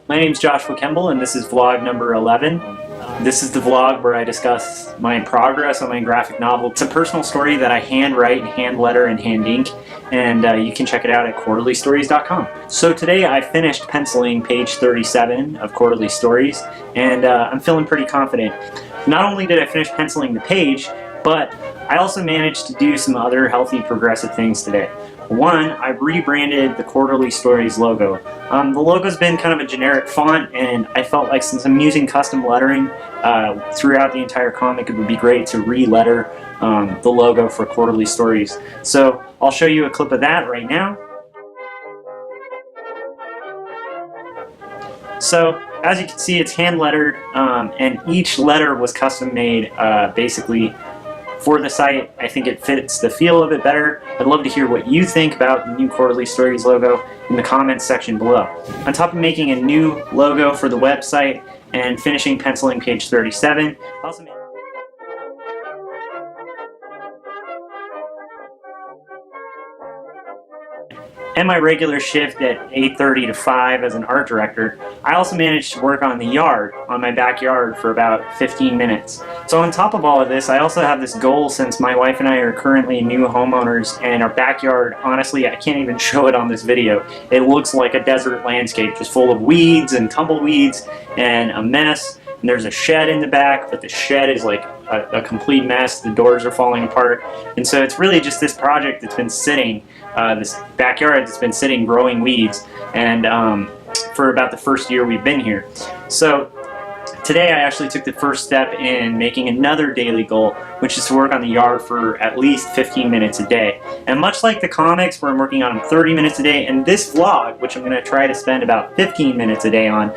My name's Joshua Kemble, and this is vlog number 11. This is the vlog where I discuss my progress on my graphic novel. It's a personal story that I hand write, hand letter, and hand ink, and you can check it out at quarterlystories.com. So today I finished penciling page 37 of Quarterly Stories, and I'm feeling pretty confident. Not only did I finish penciling the page, but I also managed to do some other healthy, progressive things today. One, I rebranded the Quarterly Stories logo. The logo's been kind of a generic font, and I felt like since I'm using custom lettering throughout the entire comic, it would be great to re-letter the logo for Quarterly Stories. So I'll show you a clip of that right now. So as you can see, it's hand lettered, and each letter was custom made basically for the site. I think it fits the feel of it better. I'd love to hear what you think about the new Quarterly Stories logo in the comments section below. On top of making a new logo for the website and finishing penciling page 37, I also made and my regular shift at 8:30 to 5 as an art director, I also managed to work on the yard, on my backyard, for about 15 minutes. So on top of all of this, I also have this goal, since my wife and I are currently new homeowners, and our backyard, honestly, I can't even show it on this video. It looks like a desert landscape, just full of weeds and tumbleweeds and a mess. And there's a shed in the back, but the shed is like a complete mess. The doors are falling apart. And so it's really just this project that's been sitting, this backyard that's been sitting growing weeds, and for about the first year we've been here. So today I actually took the first step in making another daily goal, which is to work on the yard for at least 15 minutes a day. And much like the comics, where I'm working on them 30 minutes a day, and this vlog, which I'm going to try to spend about 15 minutes a day on,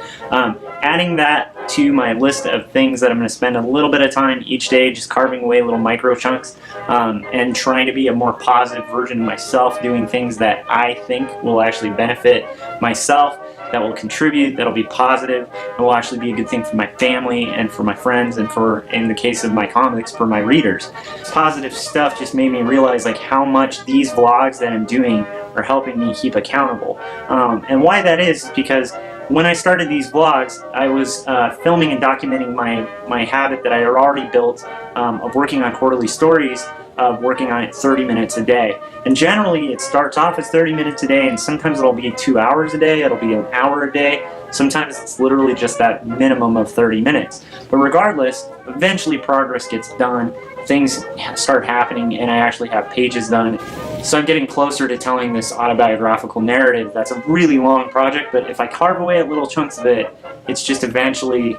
adding that to my list of things that I'm going to spend a little bit of time each day just carving away little micro chunks, and trying to be a more positive version of myself, doing things that I think will actually benefit myself, that will contribute, that'll be positive, and will actually be a good thing for my family and for my friends, and for, in the case of my comics, for my readers. Positive stuff just made me realize like how much these vlogs that I'm doing are helping me keep accountable. And why that is because when I started these vlogs, I was filming and documenting my habit that I had already built of working on Quarterly Stories, of working on it 30 minutes a day. And generally it starts off as 30 minutes a day, and sometimes it'll be 2 hours a day, it'll be an hour a day, sometimes it's literally just that minimum of 30 minutes. But regardless, eventually progress gets done, things start happening, and I actually have pages done. So I'm getting closer to telling this autobiographical narrative that's a really long project, but if I carve away at little chunks of it, it's just eventually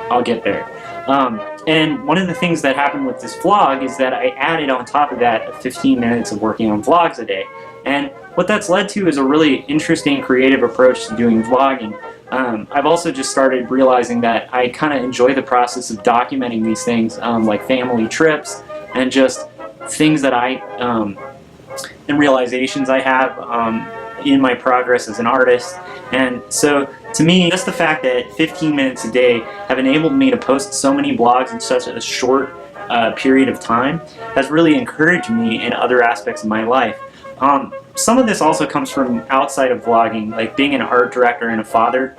I'll get there. And one of the things that happened with this vlog is that I added on top of that 15 minutes of working on vlogs a day. And what that's led to is a really interesting, creative approach to doing vlogging. I've also just started realizing that I kind of enjoy the process of documenting these things, like family trips and just things that and realizations I have in my progress as an artist. And so to me, just the fact that 15 minutes a day have enabled me to post so many blogs in such a short period of time has really encouraged me in other aspects of my life. Some of this also comes from outside of vlogging, like being an art director and a father,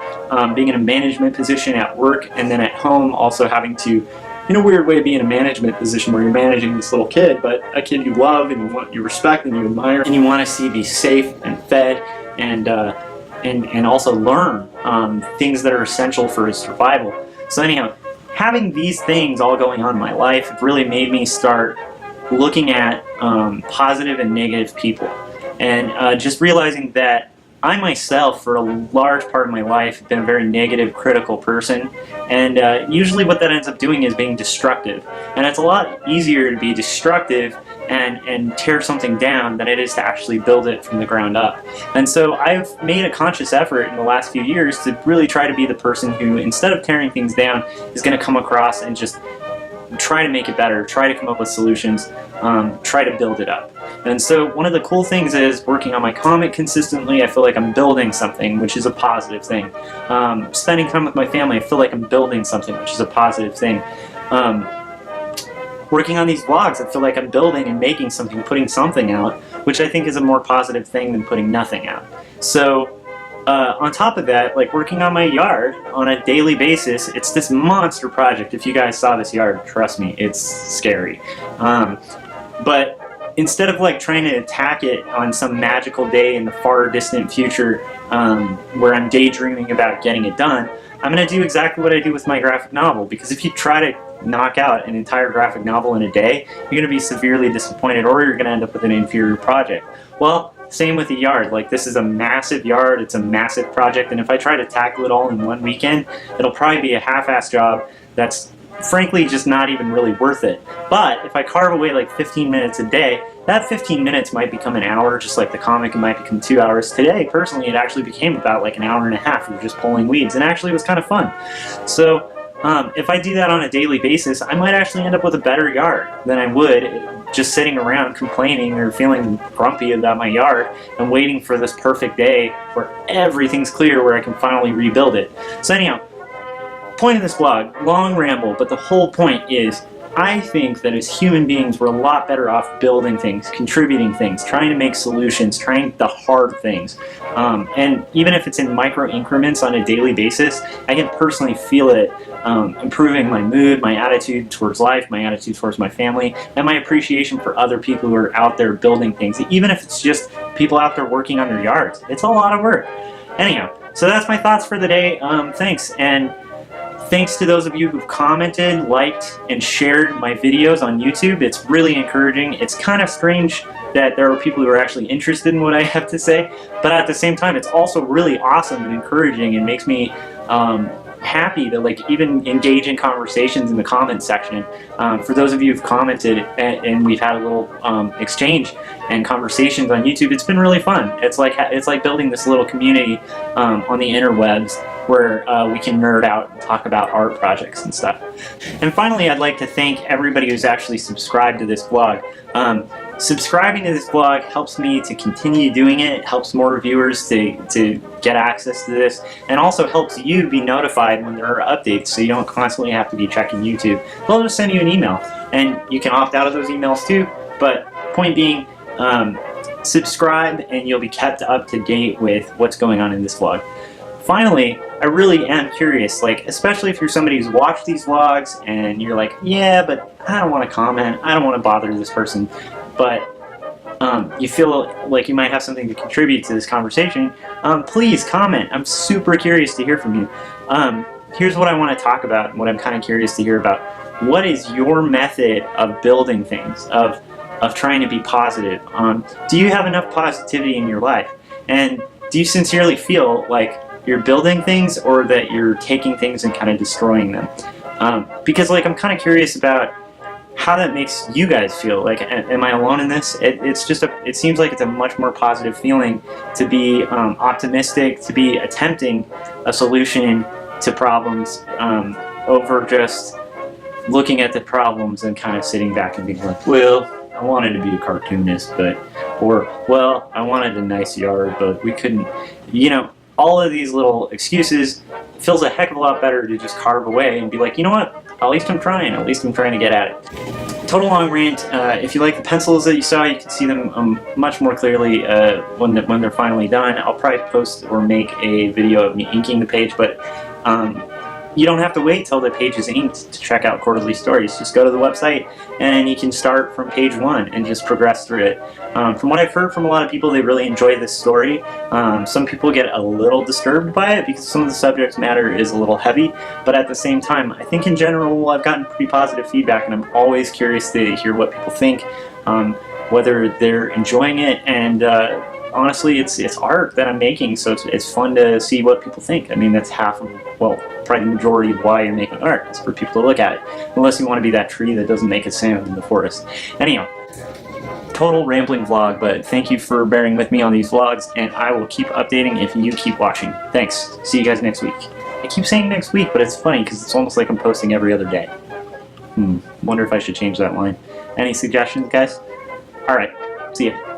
being in a management position at work, and then at home also having to, in a weird way, be in a management position where you're managing this little kid, but a kid you love and you respect and you admire, and you want to see be safe and fed, and also learn things that are essential for his survival. So anyhow, having these things all going on in my life really made me start looking at positive and negative people, and just realizing that I myself, for a large part of my life, have been a very negative, critical person, and usually what that ends up doing is being destructive. And it's a lot easier to be destructive and tear something down than it is to actually build it from the ground up. And so I've made a conscious effort in the last few years to really try to be the person who, instead of tearing things down, is going to come across and just try to make it better, try to come up with solutions, try to build it up. And so one of the cool things is working on my comic consistently, I feel like I'm building something, which is a positive thing. Spending time with my family, I feel like I'm building something, which is a positive thing. Working on these vlogs, I feel like I'm building and making something, putting something out, which I think is a more positive thing than putting nothing out. So on top of that, like working on my yard on a daily basis, it's this monster project. If you guys saw this yard, trust me, it's scary. But instead of like trying to attack it on some magical day in the far distant future where I'm daydreaming about getting it done, I'm going to do exactly what I do with my graphic novel, because if you try to knock out an entire graphic novel in a day, you're going to be severely disappointed, or you're going to end up with an inferior project. Well, same with the yard. Like, this is a massive yard, it's a massive project, and if I try to tackle it all in one weekend, it'll probably be a half-assed job that's frankly just not even really worth it. But if I carve away like 15 minutes a day, that 15 minutes might become an hour, just like the comic, it might become 2 hours. Today, personally, it actually became about like an hour and a half of just pulling weeds, and actually it was kind of fun. So if I do that on a daily basis, I might actually end up with a better yard than I would just sitting around complaining or feeling grumpy about my yard and waiting for this perfect day where everything's clear, where I can finally rebuild it. So anyhow, point of this blog, long ramble, but the whole point is, I think that as human beings, we're a lot better off building things, contributing things, trying to make solutions, trying the hard things. And even if it's in micro increments on a daily basis, I can personally feel it improving my mood, my attitude towards life, my attitude towards my family, and my appreciation for other people who are out there building things. Even if it's just people out there working on their yards, it's a lot of work. Anyhow, so that's my thoughts for the day. Thanks. And thanks to those of you who've commented, liked, and shared my videos on YouTube. It's really encouraging. It's kind of strange that there are people who are actually interested in what I have to say, but at the same time, it's also really awesome and encouraging, and makes me happy to like even engage in conversations in the comments section. For those of you who've commented and we've had a little exchange and conversations on YouTube, it's been really fun. It's like building this little community on the interwebs where we can nerd out and talk about art projects and stuff. And finally, I'd like to thank everybody who's actually subscribed to this blog. Subscribing to this blog helps me to continue doing it, helps more viewers to get access to this, and also helps you be notified when there are updates, so you don't constantly have to be checking YouTube. They'll just send you an email, and you can opt out of those emails too, but point being, subscribe and you'll be kept up to date with what's going on in this vlog. Finally, I really am curious, like, especially if you're somebody who's watched these vlogs and you're like, yeah, but I don't want to comment, I don't want to bother this person, but you feel like you might have something to contribute to this conversation, please comment. I'm super curious to hear from you. Here's what I want to talk about, and what I'm kind of curious to hear about. What is your method of building things, of trying to be positive? Do you have enough positivity in your life? And do you sincerely feel like you're building things, or that you're taking things and kind of destroying them? Because like, I'm kind of curious about how that makes you guys feel. Like, am I alone in this? It seems like it's a much more positive feeling to be optimistic, to be attempting a solution to problems over just looking at the problems and kind of sitting back and being like, well, I wanted to be a cartoonist, or well, I wanted a nice yard, but we couldn't, all of these little excuses. Feels a heck of a lot better to just carve away and be like, you know what, at least I'm trying to get at it. Total long rant. If you like the pencils that you saw, you can see them much more clearly when they're finally done. I'll probably post or make a video of me inking the page, but you don't have to wait till the page is inked to check out quarterly stories. Just go to the website and you can start from page 1 and just progress through it. From what I've heard from a lot of people, they really enjoy this story. Some people get a little disturbed by it because some of the subject matter is a little heavy, but at the same time, I think in general I've gotten pretty positive feedback, and I'm always curious to hear what people think, whether they're enjoying it, and honestly, it's art that I'm making, so it's fun to see what people think. I mean, that's half of, well, probably the majority of why you're making art. It's for people to look at it, unless you want to be that tree that doesn't make a sound in the forest. Anyhow, total rambling vlog, but thank you for bearing with me on these vlogs, and I will keep updating if you keep watching. Thanks. See you guys next week. I keep saying next week, but it's funny because it's almost like I'm posting every other day. Wonder if I should change that line. Any suggestions, guys? Alright, see ya.